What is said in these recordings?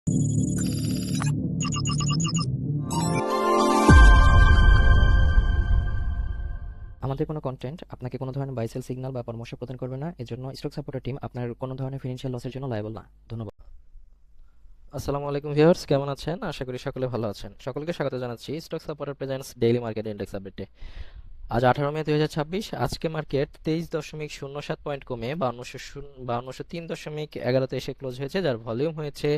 আমাদের কোনো কন্টেন্ট আপনাকে কোনো ধরনের বাই সেল সিগন্যাল বা পরামর্শ প্রদান করবে না। এজন্য স্টক সাপোর্টের টিম আপনার কোনো ধরনের ফিনান্সিয়াল লসের জন্য লায়াবল না। ধন্যবাদ। আসসালামু আলাইকুম ভিউয়ার্স, কেমন আছেন? আশা করি সকলে ভালো আছেন। সকলকে স্বাগত জানাচ্ছি stock supporter presents daily market index আপডেটে। আজ 18 মে 2026। আজকে মার্কেট 23.07 পয়েন্ট কমে 5203.11 এসে ক্লোজ হয়েছে, যার ভলিউম হয়েছে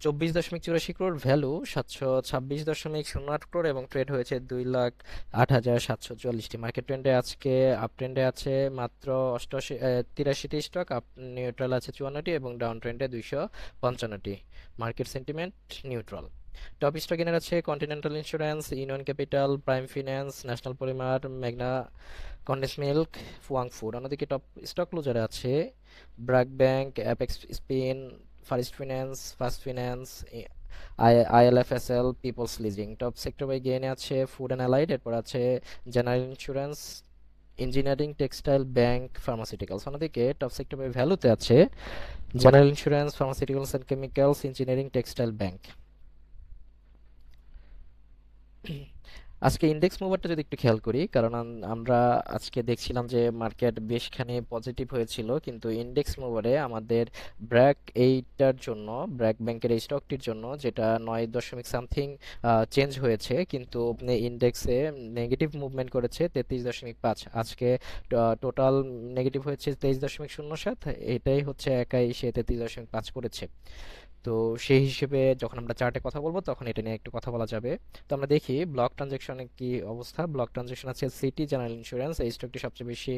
24.84 crore, ভ্যালু 726.08 crore এবং ট্রেড হয়েছে 2,08,744টি। মার্কেট ট্রেন্ডে আজকে আপ ট্রেন্ডে আছে মাত্র 83টি স্টক, আপ নিউট্রাল আছে 54টি এবং ডাউন ট্রেন্ডে 255টি। Market sentiment neutral. Top stock এর আছে continental insurance, union capital, prime finance, national polymer, মেঘনা কন্ডেন্স মিল্ক, ফুয়াং ফুড। অন্যদিকে টপ স্টক লুজারে আছে BRAC bank, apex spin, first finance, first finance, ILFSL, peoples leasing. Top sector by গেইনে আছে food and allied, এরপর আছে general insurance, engineering, textile, bank, pharmaceuticals. অন্যদিকে top sector by ভ্যালুতে আছে general insurance, pharmaceuticals and chemicals, engineering, textile, bank. আজকে index মুভারটা যদি একটু খেয়াল করি, কারণ আমরা আজকে দেখছিলাম যে মার্কেট বেশখানি পজিটিভ হয়েছিল, কিন্তু ইন্ডেক্স মুভারে আমাদের ব্র্যাক এইটার জন্য, ব্র্যাক ব্যাংকের এই স্টকটির জন্য, যেটা 9 দশমিক সামথিং চেঞ্জ হয়েছে, কিন্তু ইন্ডেক্সে নেগেটিভ মুভমেন্ট করেছে 33.5। আজকে টোটাল নেগেটিভ হয়েছে 23.07, এটাই হচ্ছে একাই সে 33.5 করেছে। তো সেই হিসেবে যখন আমরা চার্টে কথা বলবো তখন এটা নিয়ে একটু কথা বলা যাবে। তো আমরা দেখি ব্লক ট্রানজেকশনে কি অবস্থা। ব্লক ট্রানজেকশন আছে সিটি জেনারেল ইন্স্যুরেন্স, এই স্টকটি সবচেয়ে বেশি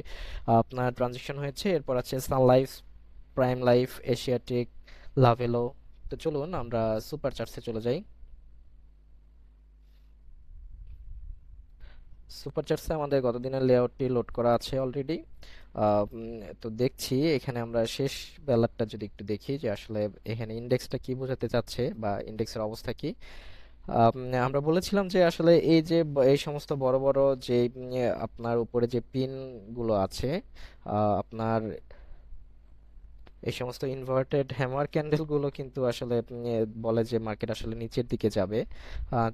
আপনার ট্রানজেকশন হয়েছে। এরপর আছে Sun Life, Prime Life, Asiatic, Lovello. তো চলুন আমরা সুপার চার্টসে চলে যাই। সুপার চার্টসে আমাদের গতদিনের লেআউটটি লোড করা আছে অলরেডি। তো দেখছি এখানে আমরা শেষ বেলারটা যদি একটু দেখি যে আসলে এখানে ইন্ডেক্সটা কি বোঝাতে চাচ্ছে বা ইন্ডেক্সের অবস্থা কি। আমরা বলেছিলাম যে আসলে এই যে এই সমস্ত বড় বড় যে আপনার উপরে যে পিন গুলো আছে, আপনার এই সমস্ত ইনভার্টেড হ্যামার ক্যান্ডেল গুলো কিন্তু আসলে বলে যে মার্কেট আসলে নিচের দিকে যাবে।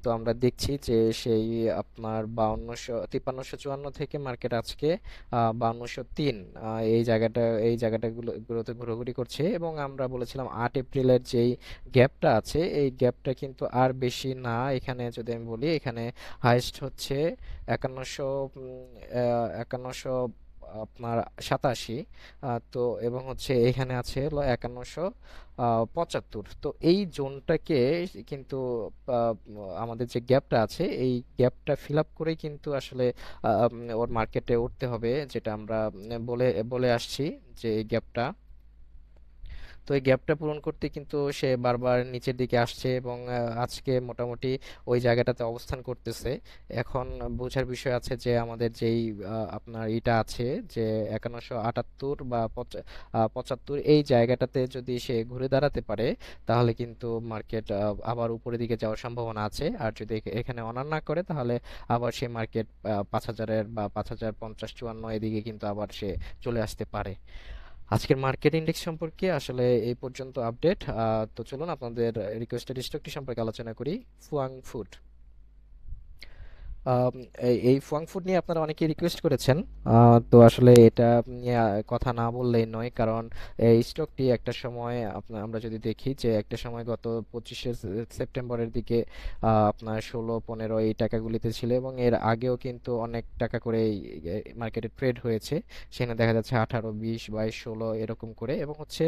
তো আমরা দেখছি যে সেই আপনার 5354 থেকে মার্কেট আজকে 5203 এই জায়গাটাগুলোতে ঘোরাঘুরি করছে। এবং আমরা বলেছিলাম 8 এপ্রিলের যেই গ্যাপটা আছে, এই গ্যাপটা কিন্তু আর বেশি না। এখানে যদি আমি বলি, এখানে হাইস্ট হচ্ছে 5100, 5100 87। তো এবং হচ্ছে এখানে আছে হলো 5175। তো এই জোনটাকে কিন্তু আহ, আমাদের যে গ্যাপটা আছে, এই গ্যাপটা ফিল আপ করেই কিন্তু আসলে ওর মার্কেটে উঠতে হবে, যেটা আমরা বলে বলে আসছি যে এই গ্যাপটা। তো এই গ্যাপটা পূরণ করতে কিন্তু সে বারবার নিচের দিকে আসছে এবং আজকে মোটামুটি ওই জায়গাটাতে অবস্থান করতেছে। এখন বোঝার বিষয় আছে যে আমাদের যেই আপনার এটা আছে যে 5178 বা 75, এই জায়গাটাতে যদি সে ঘুরে দাঁড়াতে পারে তাহলে কিন্তু মার্কেট আবার উপরের দিকে যাওয়ার সম্ভাবনা আছে। আর যদি এখানে অনার না করে তাহলে আবার সে মার্কেট 5000-এর বা 5050-54 এদিকে কিন্তু আবার সে চলে আসতে পারে। আজকের মার্কেট ইন্ডেক্স সম্পর্কে আসলে এই পর্যন্ত আপডেট। তো চলুন আপনাদের রিকোয়েস্টেড স্টকটি সম্পর্কে আলোচনা করি। ফুয়াং ফুড। আম, এই ফুয়াং ফুড নিয়ে আপনারা অনেকেই রিকোয়েস্ট করেছেন। তো আসলে এটা নিয়ে কথা না বললেই নয়, কারণ এই স্টকটি একটা সময় আমরা যদি দেখি যে একটা সময় গত 25শে সেপ্টেম্বরের দিকে আপনার 16-15 এই টাকাগুলিতে ছিল এবং এর আগেও কিন্তু অনেক টাকা করে মার্কেটে ট্রেড হয়েছে। সেখানে দেখা যাচ্ছে 18, 20, 22, 16 এরকম করে, এবং হচ্ছে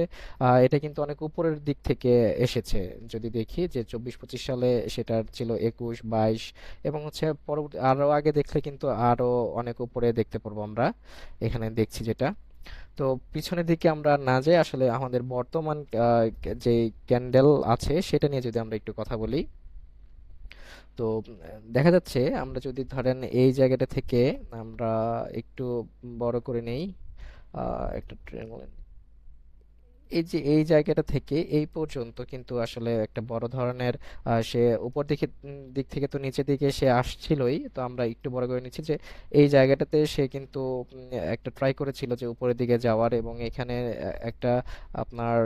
এটা কিন্তু অনেক উপরের দিক থেকে এসেছে। যদি দেখি যে 24-25 সালে সেটার ছিল 21, 22, এবং হচ্ছে পরবর্তী আরো আগে দেখলে কিন্তু আরো অনেক উপরে দেখতে পারবো আমরা। এখানে দেখছি যেটা। তো পিছনের দিকে আমরা না যাই, আসলে আমাদের বর্তমান যে ক্যান্ডেল আছে সেটা নিয়ে যদি আমরা একটু কথা বলি। তো দেখা যাচ্ছে আমরা যদি ধরেন এই জায়গাটা থেকে আমরা একটু বড় করে নেই, একটা এই যে এই জায়গাটা থেকে এই পর্যন্ত কিন্তু আসলে একটা বড় ধরনের সে উপর দিকে দিক থেকে তো নিচের দিকে সে আসছিলই। তো আমরা একটু বড় করে নিচ্ছি যে এই জায়গাটাতে সে কিন্তু একটা ট্রাই করেছিল যে উপরের দিকে যাওয়ার, এবং এখানে একটা আপনার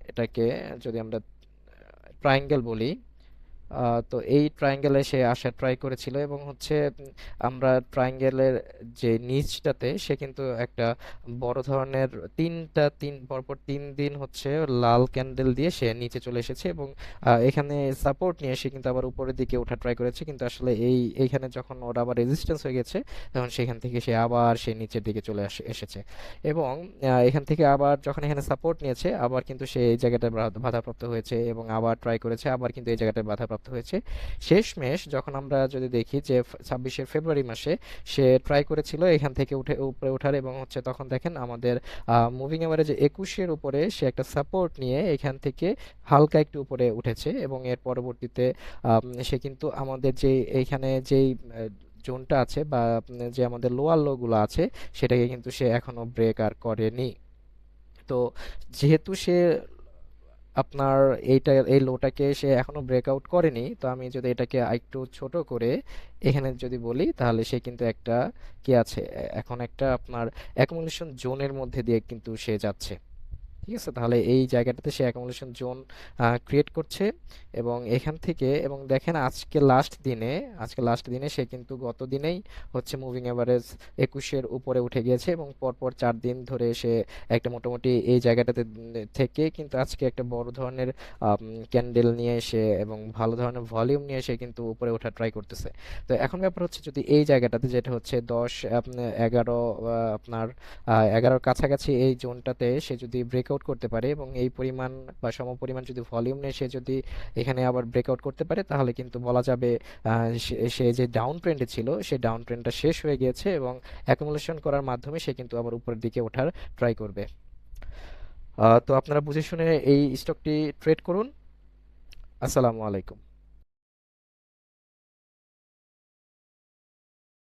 এটাকে যদি আমরা ট্রায়াঙ্গেল বলি, তো এই ট্রায়াঙ্গেলে সে আসার ট্রাই করেছিল এবং হচ্ছে আমরা ট্রায়াঙ্গেলের যে নিচটাতে সে কিন্তু একটা বড় ধরনের পরপর 3 দিন হচ্ছে লাল ক্যান্ডেল দিয়ে সে নিচে চলে এসেছে এবং এখানে সাপোর্ট নিয়ে সে কিন্তু আবার উপরের দিকে ওঠা ট্রাই করেছে, কিন্তু আসলে এইখানে যখন ওর আবার রেজিস্ট্যান্স হয়ে গেছে তখন সেখান থেকে সে আবার সে নিচের দিকে এসেছে এবং এখান থেকে আবার যখন এখানে সাপোর্ট নিয়েছে আবার কিন্তু সে এই জায়গাটায় বাধাপ্রাপ্ত হয়েছে এবং আবার ট্রাই করেছে, আবার কিন্তু এই জায়গাটায় বাধাপ্রাপ্ত হয়েছে। শেষমেশ যখন আমরা যদি দেখি যে 26শে ফেব্রুয়ারি মাসে সে ট্রাই করেছিল এখান থেকে উঠে উপরে ওঠার এবং হচ্ছে তখন দেখেন আমাদের মুভিং এভারেজ 21-এর উপরে সে একটা সাপোর্ট নিয়ে এখান থেকে হালকা একটু উপরে উঠেছে এবং এর পরবর্তীতে সে কিন্তু আমাদের যে এইখানে যেই জোনটা আছে বা যে আমাদের লোয়ার লো গুলো আছে সেটাকে কিন্তু সে এখনো ব্রেক আর করেনি। তো যেহেতু সে আপনার এই লোটাকে সে এখনো ব্রেকআউট করেনি, তো আমি যদি এটাকে আরেকটু ছোট করে এখানে যদি বলি তাহলে সে কিন্তু একটা কি আছে, এখন একটা আপনার অ্যাকুমুলেশন জোনের মধ্যে দিয়ে কিন্তু সে যাচ্ছে। ঠিক আছে, তাহলে এই জায়গাটাতে সে অ্যাকুমুলেশন জোন ক্রিয়েট করছে এবং এখান থেকে এবং দেখেন আজকে লাস্ট দিনে সে কিন্তু গত দিনেই হচ্ছে মুভিং এভারেজ 21-এর উপরে উঠে গিয়েছে এবং পরপর 4 দিন ধরে সে একটা মোটামুটি এই জায়গাটাতে থেকে কিন্তু আজকে একটা বড় ধরনের ক্যান্ডেল নিয়ে এসে এবং ভালো ধরনের ভলিউম নিয়ে এসে কিন্তু উপরে ওঠা ট্রাই করতেছে। তো এখন ব্যাপার হচ্ছে যদি এই জায়গাটাতে যেটা হচ্ছে 10 11 আপনার 11-র কাছাকাছি এই জোনটাতে সে যদি ব্রেকআউট করতে পারে এবং এই পরিমাণ বা সমপরিমাণ যদি ভলিউম নিয়ে সে যদি এখানে আবার ব্রেকআউট করতে পারে তাহলে কিন্তু বলা যাবে সে যে ডাউন ট্রেন্ডে ছিল সেই ডাউন ট্রেন্ডটা শেষ হয়ে গিয়েছে এবং অ্যাকুমুলেশন করার মাধ্যমে সে কিন্তু আবার উপরের দিকে ওঠার ট্রাই করবে। তো আপনারা বুঝে শুনে এই স্টকটি ট্রেড করুন। আসসালামু আলাইকুম।